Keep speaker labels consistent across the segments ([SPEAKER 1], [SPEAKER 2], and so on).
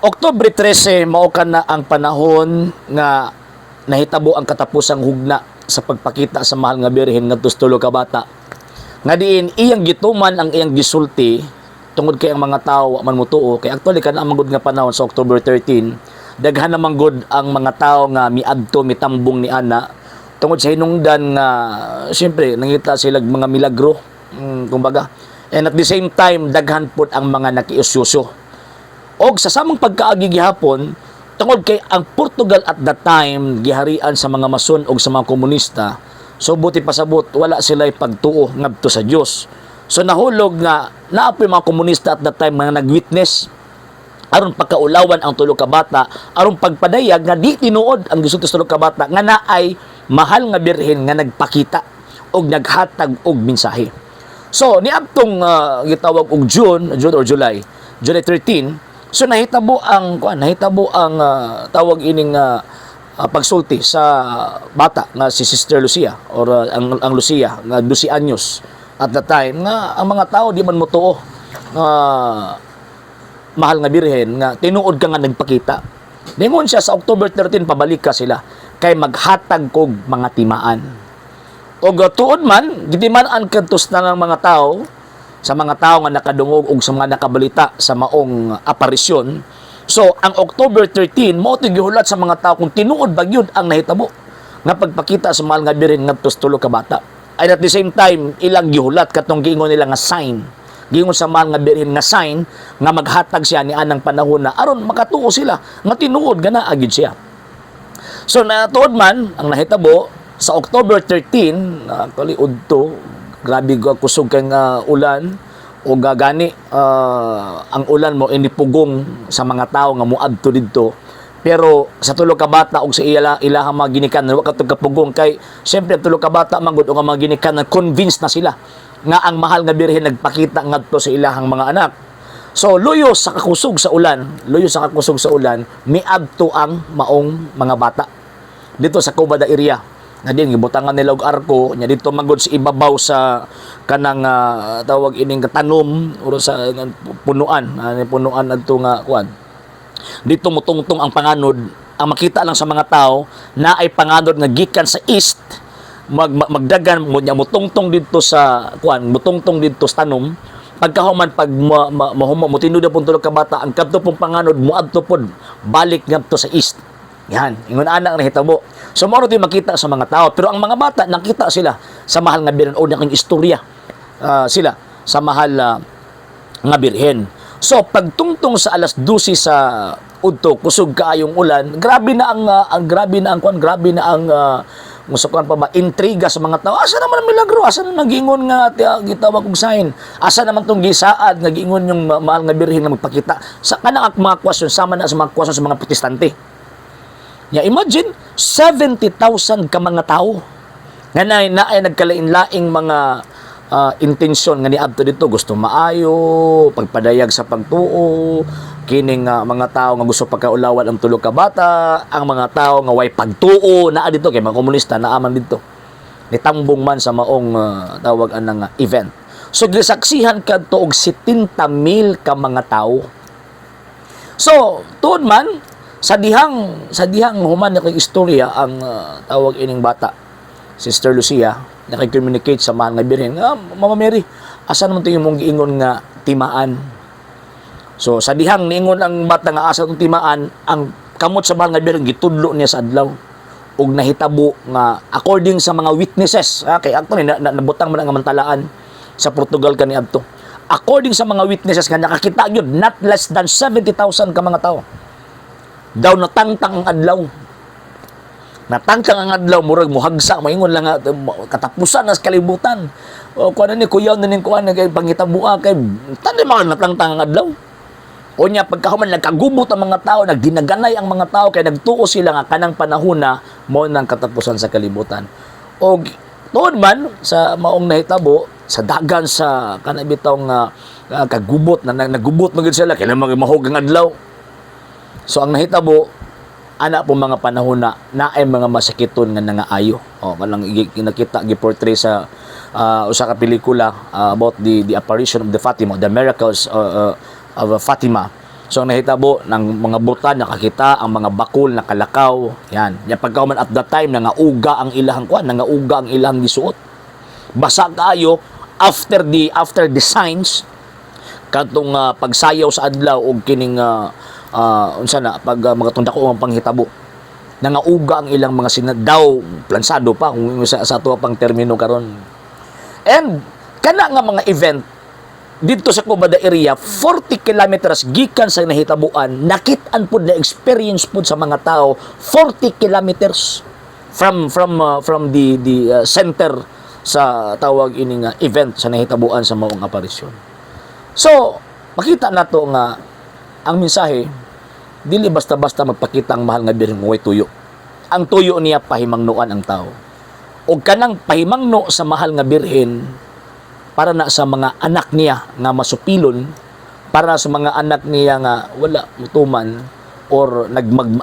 [SPEAKER 1] Oktubre 13 mao na ang panahon nga nahitabo ang katapusang hugna sa pagpakita sa mahal nga birhen ngadto sa tulo ka bata. Nga diin iyang gituman ang iyang gisulti tungod kay ang mga tawo man mutuo kay actually kana ang magud nga panahon sa October 13 daghan naman gud ang mga tawo nga miadto mitambong ni ana tungod sa hinungdan nga syempre nangita sila mga milagro kumbaga, and at the same time daghan pud ang mga nakiusyoso. Og sa samang pagkaagi gihapon tungod kay ang Portugal at that time giharian sa mga mason og sa mga komunista, so buti pasabot wala sila pagtuo ngadto sa Dios. So nahulog nga naapoy mga komunista at that time mga nagwitness aron pagkaulawan ang tulo ka bata aron pagpadayag nga di tinuod ang gisulti sa tulo ka bata nga naay mahal nga birhen nga nagpakita og naghatag og mensahe. So niadtong gitawag og June or July 13. So nahitabo ang tawag ining pagsulti sa bata nga si Sister Lucia or ang Lucia nga 12 anyos at the time nga ang mga tao di man motuo mahal nga birhen nga tinuod ka nga nagpakita. Ningon siya sa October 13 pabalik ka sila kay maghatag kog mga timaan. Og tuod man gitiman-an kadtos na ng mga tao sa mga tao nga nakadungog og sa mga nakabalita sa maong aparisyon. So, ang October 13, mo gihulat sa mga tao kung tinuod ba gyud ang nahitabo nga pagpakita sa mahal nga birhen ngadto sa tulo ka bata. And at the same time, ilang gihulat katong giingon nila nga sign. Giingon sa mahal nga birhen nga sign nga maghatag siya ni anang panahon na aron makatuo sila nga tinuod gana agid siya. So, natuod man ang nahitabo sa October 13, actually udto grabe kusog kay nga ulan o gagani ang ulan mo inipugong sa mga tao nga muadto didto, pero sa tulo ka bata og sa ilahang mga ginikanan wa katong kapugong kay syempre tulo ka bata magud og mga ginikanan convinced na sila nga ang mahal nga birhen nagpakita ngadto sa ilahang mga anak. So luyo sa kakusog sa ulan miadto ang maong mga bata dito sa Cubada area nga din gibutangan nila og arko nya dito magud sa ibabaw sa kanang tawag ining tanom o sa punuan adto nga kuan dito mutungtong ang panganod. Ang makita lang sa mga tao na ay panganod nga gikan sa east magdagan mo nya mutungtong dito sa kuan mutungtong dito sa tanom pagkahuman pag motinud pun tulog ka bata ang kadto pong panganod muadto pod balik ngadto sa east. Yan, ingon anak na hitabo. So mao ito makita sa mga tao, pero ang mga bata nakita sila sa mahal nga birhen o naking istorya sila sa mahal nga birhen. So pagtungtong sa alas 12 sa udto kusog kaayong ulan, grabe na ang musukan pa ba intriga sa mga tao. Asa naman ang milagro? Asa naman nagingon nga gitawag og sign? Asa naman tong gisaad nga giingon yung mahal nga birhen nga magpakita? Sa kanang mga question sama na sa mga question sa mga protestante. Ya, imagine 70,000 ka mga tao nga naay nagkalain-laing mga intensyon nga niadto dito, gusto maayo, pagpadayag sa pagtuo, kining mga tao nga gusto pagkaulawan ang tulo ka bata, ang mga tao nga way pagtuo naa dito kay mga komunista naaman dito. Nitambong man sa maong tawag anang event. So gisaksihan kadto og 70,000 ka mga tao. So, tuod man sa dihang human na kay istorya ang tawag ining bata Sister Lucia nakikommunicate sa mahal nga birhen nga Mama Mary asa naman ito yung mong giingon nga timaan. So sa dihang niingon ang bata nga asa itong timaan ang kamot sa mahal nga birhen gitudlo niya sa adlaw ug nahitabo nga according sa mga witnesses kay actually nabutang man ang mantalaan sa Portugal kaniadto according sa mga witnesses nga nakakita gyud not less than 70,000 ka mga tao daw natangtang ang adlaw. Natangtang ang adlaw, murag muhagsa, maingon lang katapusan na sa kalibutan. O kuan ni kuyaw na ning kuan kay pangitabuan kay tanda mga natangtang ang adlaw. O nya pagkahuman nagkagubot ang mga tao, nagdinaganay ang mga tao kay nagtuo sila nga kanang panahon na mao nang katapusan sa kalibutan. O tuod man sa maong nahitabo sa dagan sa kanabitong kagubot na nagubot magid sila kay mahog ang adlaw. So ang nahitabo ana po mga panahon na naay mga masakiton nga nangaayo. Kanang nakita giportray sa usa ka pelikula about the apparition of the Fatima, the miracles of Fatima. So nahitabo ng mga buta nakakita ang mga bakul na kalakaw. Yan. Ya pagkauman at that time nangauga ang ilahang kwan, nangauga ang ilahang gisuot. Basa kaayo after the signs katong pagsayaw sa adlaw og kining unsa na pag mga tundako ang panghitabo. Nangauga ang ilang mga sinadaw plansado pa kung sa ato pang termino karon. And kana nga mga event dito sa Cubada area 40 kilometers gikan sa nahitabuan nakit-an pud na experience pud sa mga tao 40 kilometers from the center sa tawag ini nga event sa nahitabuan sa maong aparisyon. So makita nato nga ang mensahe dili basta-basta magpakita ang mahal nga birhen way tuyo. Ang tuyo niya pahimangnuan ang tao. Og kanang pahimangno sa mahal nga birhen para na sa mga anak niya nga masupilon, para sa mga anak niya nga wala mutuman or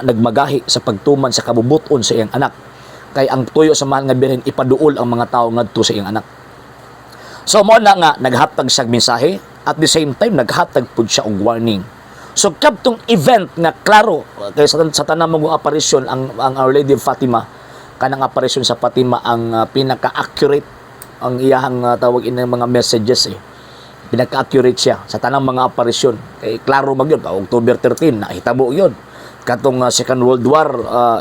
[SPEAKER 1] nagmagahi sa pagtuman sa kabubuton sa iyang anak. Kay ang tuyo sa mahal nga birhen ipaduol ang mga tao ngadto sa iyang anak. So mo na nga naghatag siya mensahe at the same time naghatag pud siya og warning. So kadtong event nga klaro kay sa tanang mga aparisyon ang Our Lady of Fatima, kanang aparisyon sa Fatima ang pinaka-accurate ang iyahang tawag in mga messages pinaka-accurate siya sa tanang mga aparisyon kay klaro mag yun October 13 nahitabo yun katong Second World War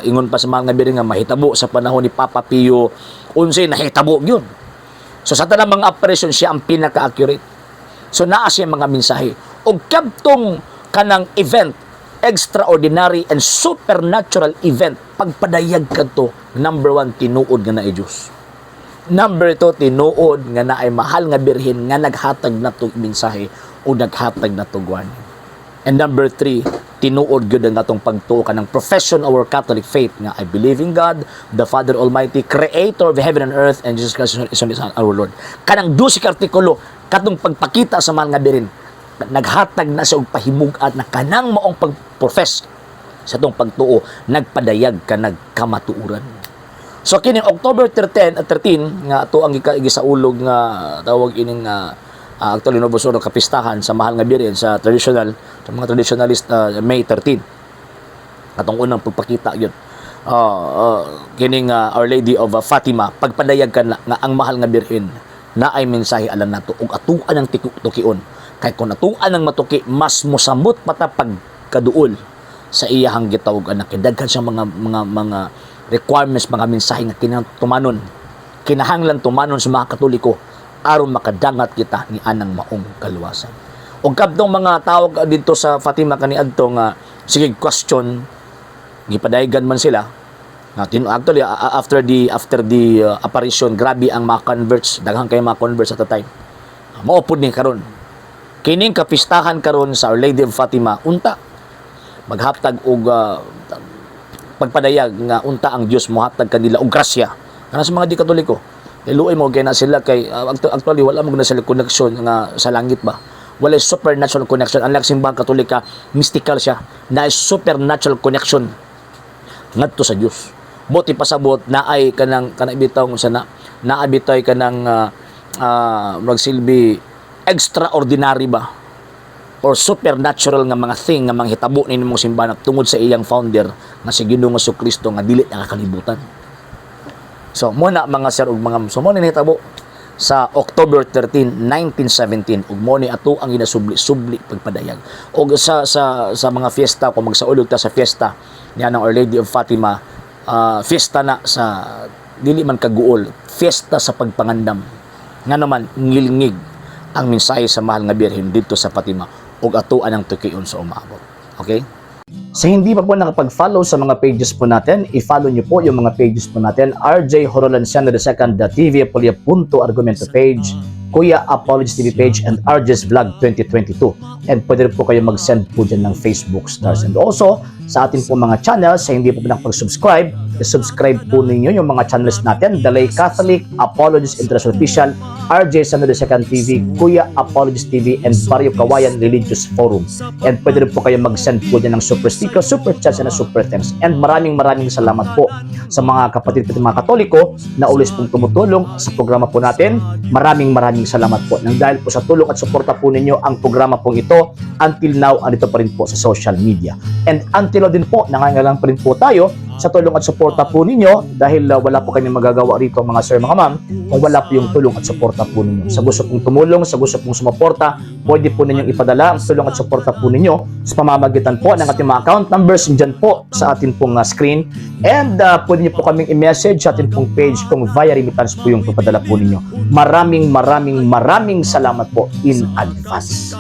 [SPEAKER 1] ingon pa sa mga birhen nga mahitabo sa panahon ni Papa Pio XI nahitabo yun. So sa tanang mga aparisyon siya ang pinaka-accurate. So naa siya mga mensahe og kadtong kanang event extraordinary and supernatural event pagpadayag kadto number 1 tinuod nga naay Dios. Number 2, tinuod nga naay mahal nga birhen nga naghatag na tong mensahe o naghatag na tong warning. And number 3, tinuod gyud ang atong pagtuo kanang profession of our Catholic faith nga I believe in God, the Father Almighty, Creator of heaven and earth, and Jesus Christ is our Lord. Kanang 12 artikulo katong pagpakita sa mahal nga birhen naghatag na sa og pahimugat na kanang maong pagprofess sa atong pagtuo nagpadayag ka nagkamatuoran. So kining October 13 nga ato ang gisaulog nga tawag ining actually nobosoro kapistahan sa mahal nga birhen sa traditional sa mga traditionalist May 13. Atong unang pagpakita yun. Kining Our Lady of Fatima pagpadayag ka na, nga ang mahal nga birhen na ay mensahe alam nato ug atuan ang tukion kay kung atuan ang matuki mas mosamot pata pagkaduol sa iyahang gitawag anak daghan siya mga requirements, mga mensahe nga kinahanglan tumanon sa mga Katoliko aron makadangat kita ni anang maong kaluwasan. Og kadtong mga tawag dito sa Fatima kaniadto nga sige question gipadayagan man sila natin actually after the apparition grabe ang mga converts daghang kay mga converts at the time mao pud ni karon kining kapistahan karon sa Our Lady of Fatima unta maghatag og pagpadayag nga unta ang Dios mohatag kanila og grasya kana sa mga di Katoliko. Luoy mo kay na sila kay actually wala mo na sila connection nga sa langit ba. Wala supernatural connection unlike simbang Katolika, mystical siya. Na supernatural connection ngadto sa Dios. Buti pasabot na ay kanang bitaw sa naabitoy kanang magsilbi extraordinary ba or supernatural nga mga thing nga manghitabo ni nimong simbahan tungod sa iyang founder nga si Ginoong Jesucristo nga dili nakakalibutan. So mo na mga sir ug mga so mo ni hitabo sa October 13, 1917 ug mo ni ato ang ginasubli pagpadayag. Og sa mga fiesta kung magsaulog ta sa fiesta niya ng Our Lady of Fatima, fiesta na sa dili man kaguol, fiesta sa pagpangandam. Nga naman ngilngig ang mensahe sa mahal nga birhen dito sa Fatima ug atuan ang tukion sa umabot. Okay? Sa hindi pa po nakapag-follow sa mga pages po natin, i-follow niyo po yung mga pages po natin, RJ Horolanciano II, TV Apolia Punto Argumento page, Kuya Apologist TV page, and RJ's Vlog 2022. And pwede rin po kayo mag-send po dyan ng Facebook stars. And also, sa atin po mga channels, sa hindi po nakapag-subscribe, i-subscribe po ninyo yung mga channels natin, The Lay Catholic, Apologist International Official, RJ Sanado Second TV, Kuya Apologies TV, and Barrio Kawayan Religious Forum. And pwede rin po kayo mag-send po dyan ng super sticker, super chats, and super thanks. And maraming salamat po sa mga kapatid at mga Katoliko na always pong tumutulong sa programa po natin. Maraming salamat po. Nang dahil po sa tulong at suporta po ninyo, ang programa pong ito until now andito pa rin po sa social media. And until now din po, nangangailangan pa rin po tayo sa tulong at suporta po ninyo dahil wala po kami magagawa rito mga sir, mga ma'am, kung wala po yung tulong at suporta po ninyo. Sa gusto pong tumulong, sa gusto pong sumuporta, pwede po ninyong ipadala ang tulong at suporta po ninyo sa pamamagitan po ng ating mga account numbers dyan po sa ating pong screen. And pwede nyo po kaming i-message sa ating pong page kung via remittance po yung papadala po ninyo. Maraming salamat po in advance.